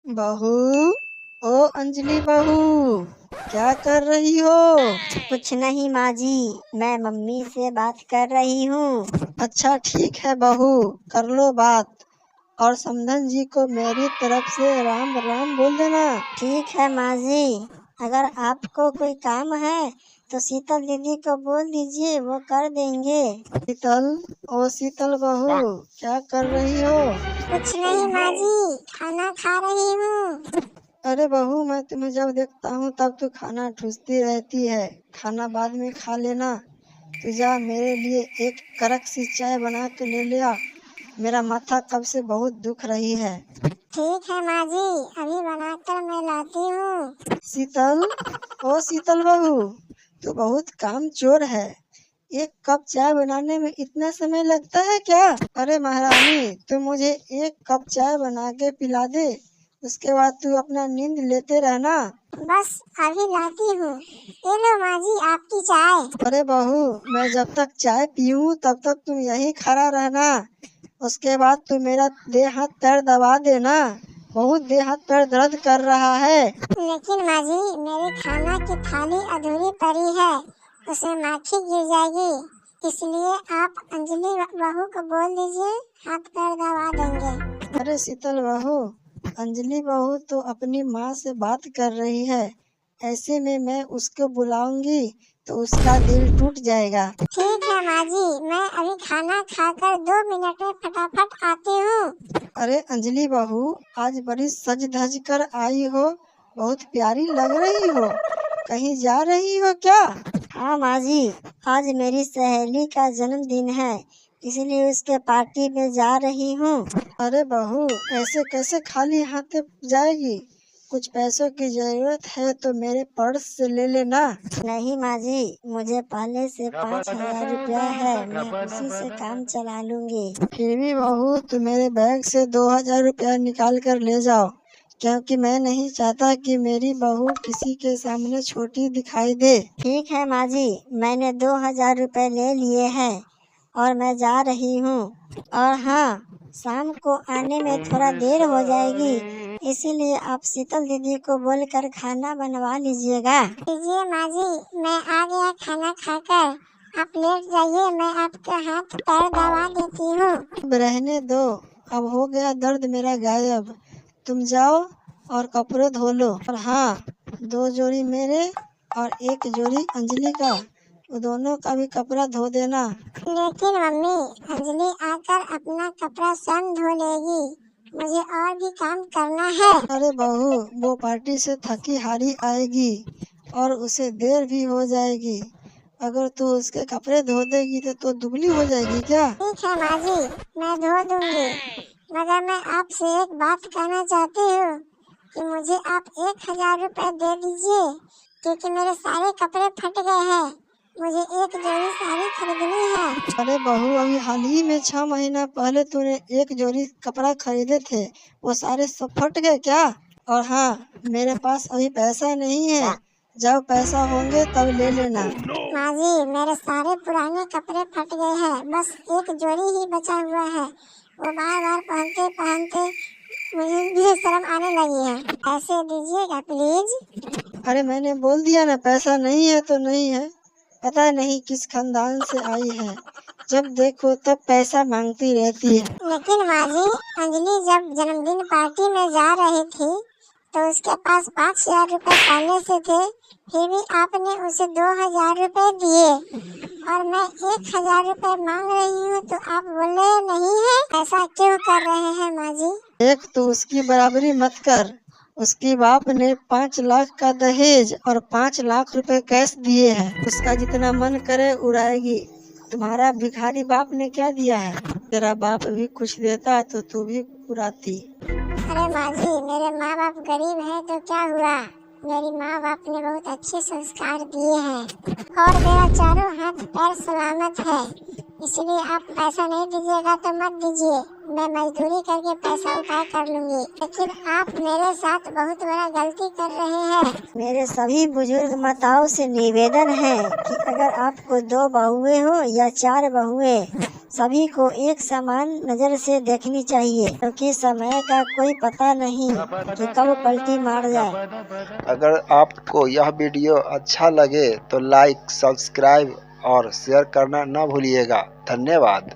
बहू, ओ अंजलि बहू, क्या कर रही हो? कुछ नहीं माँ जी, मैं मम्मी से बात कर रही हूँ। अच्छा ठीक है बहू, कर लो बात। और समधन जी को मेरी तरफ से राम राम बोल देना। ठीक है माँ जी। अगर आपको कोई काम है तो शीतल दीदी को बोल दीजिए, वो कर देंगे। शीतल, ओ शीतल बहू, क्या कर रही हो? कुछ नहीं माँ जी, खाना खा रही हूँ। अरे बहू, मैं तुम्हें जब देखता हूँ तब तू खाना ठूसती रहती है। खाना बाद में खा लेना। तू जा मेरे लिए एक कड़क सी चाय बना के ले ले आ। मेरा माथा कब से बहुत दुख रही है। ठीक है माँ जी, अभी बनाकर मैं लाती हूँ। शीतल, ओ शीतल बहू, तू बहुत काम चोर है। एक कप चाय बनाने में इतना समय लगता है क्या? अरे महारानी, तू मुझे एक कप चाय बना के पिला दे, उसके बाद तू अपना नींद लेते रहना। बस अभी लाती हूँ। ये लो माँ जी, आपकी चाय। अरे बहू, मैं जब तक चाय पीऊँ तब तक तुम यहीं खड़ा रहना। उसके बाद तू मेरा देह हाथ पैर दबा देना। बहुत देह हाथ पैर दर्द कर रहा है। लेकिन माँ जी, मेरे खाना की थाली अधूरी पड़ी है, उसमें माखी गिर जाएगी। इसलिए आप अंजलि बहू को बोल दीजिए, हाथ पैर दबा देंगे। अरे शीतल बहू, अंजलि बहू तो अपनी माँ से बात कर रही है। ऐसे में मैं उसको बुलाऊंगी तो उसका दिल टूट जाएगा। ठीक है माँ जी, मैं अभी खाना खाकर 2 मिनट में फटाफट आती हूँ। अरे अंजलि बहू, आज बड़ी सज धज कर आई हो, बहुत प्यारी लग रही हो। कहीं जा रही हो क्या? हाँ माँ जी, आज मेरी सहेली का जन्मदिन है, इसलिए उसके पार्टी में जा रही हूँ। अरे बहू, ऐसे कैसे खाली हाथ जाएगी? कुछ पैसों की जरूरत है तो मेरे पर्स से ले लेना। नहीं माँ जी, मुझे पहले से 5,000 रुपया है, मैं उसी से काम चला लूंगी। फिर भी बहू, तुम मेरे बैग से 2,000 रुपया निकाल कर ले जाओ, क्योंकि मैं नहीं चाहता कि मेरी बहू किसी के सामने छोटी दिखाई दे। ठीक है माँ जी, मैंने 2,000 रुपये ले लिए हैं और मैं जा रही हूँ। और हाँ, शाम को आने में थोड़ा देर हो जाएगी, इसीलिए आप शीतल दीदी को बोलकर खाना बनवा लीजिएगा। लीजिए माँ जी, मैं आ गया खाना खाकर। आप लेट जाइए, मैं आपके हाथ पैर दबा देती हूँ। अब रहने दो, अब हो गया दर्द मेरा गायब। तुम जाओ और कपड़े धो लो। और हाँ, 2 जोड़ी मेरे और 1 जोड़ी अंजलि का, वो दोनों का भी कपड़ा धो देना। लेकिन मम्मी, अंजलि आकर अपना कपड़ा स्वयं धो लेगी, मुझे और भी काम करना है। अरे बहू, वो पार्टी से थकी हारी आएगी और उसे देर भी हो जाएगी। अगर तू उसके कपड़े धो देगी तो दुबली हो जाएगी क्या? ठीक है माँ जी, मैं धो दूंगी, मगर मैं आपसे एक बात कहना चाहती हूँ कि मुझे आप 1,000 रुपए दे दीजिए, क्योंकि मेरे सारे कपड़े फट गए हैं, मुझे एक जोड़ी साड़ी खरीदनी है। अरे बहू, अभी हाल ही में 6 महीना पहले तूने 1 जोड़ी कपड़ा खरीदे थे, वो सारे सब फट गए क्या? और हाँ, मेरे पास अभी पैसा नहीं है, जब पैसा होंगे तब ले लेना। माँ जी, मेरे सारे पुराने कपड़े फट गए हैं, बस एक जोड़ी ही बचा हुआ है, वो बार बार पहनते पहनते मुझे भी शर्म आने लगी है, ऐसे दीजिएगा प्लीज। अरे मैंने बोल दिया ना, पैसा नहीं है तो नहीं है। पता नहीं किस खानदान से आई है, जब देखो तब पैसा मांगती रहती है। लेकिन माँ जी, अंजलि जब जन्मदिन पार्टी में जा रही थी तो उसके पास 5,000 रुपए पहले से थे, फिर भी आपने उसे 2,000 रुपए दिए और मैं 1,000 रुपए मांग रही हूँ तो आप बोले नहीं है। ऐसा क्यों कर रहे हैं माँ जी? एक तो उसकी बराबरी मत कर। उसके बाप ने 5 लाख का दहेज और 5 लाख रुपए कैश दिए हैं, उसका जितना मन करे उड़ाएगी। तुम्हारा भिखारी बाप ने क्या दिया है? तेरा बाप भी कुछ देता तो तू भी उड़ाती। अरे माँ जी, मेरे माँ बाप गरीब हैं तो क्या हुआ, मेरी माँ बाप ने बहुत अच्छे संस्कार दिए हैं और मेरा चारों हाथ पैर सलामत है। इसलिए आप पैसा नहीं दीजिएगा तो मत दीजिए, मैं मजदूरी करके पैसा उठाए कर लूंगी। लेकिन आप मेरे साथ बहुत बड़ा गलती कर रहे हैं। मेरे सभी बुजुर्ग माताओं से निवेदन है कि अगर आपको 2 बहुएं हो या 4 बहुएं, सभी को एक समान नजर से देखनी चाहिए, क्योंकि समय का कोई पता नहीं कि कब पलटी मार जाए। अगर आपको यह वीडियो अच्छा लगे तो लाइक, सब्सक्राइब और शेयर करना न भूलिएगा। धन्यवाद।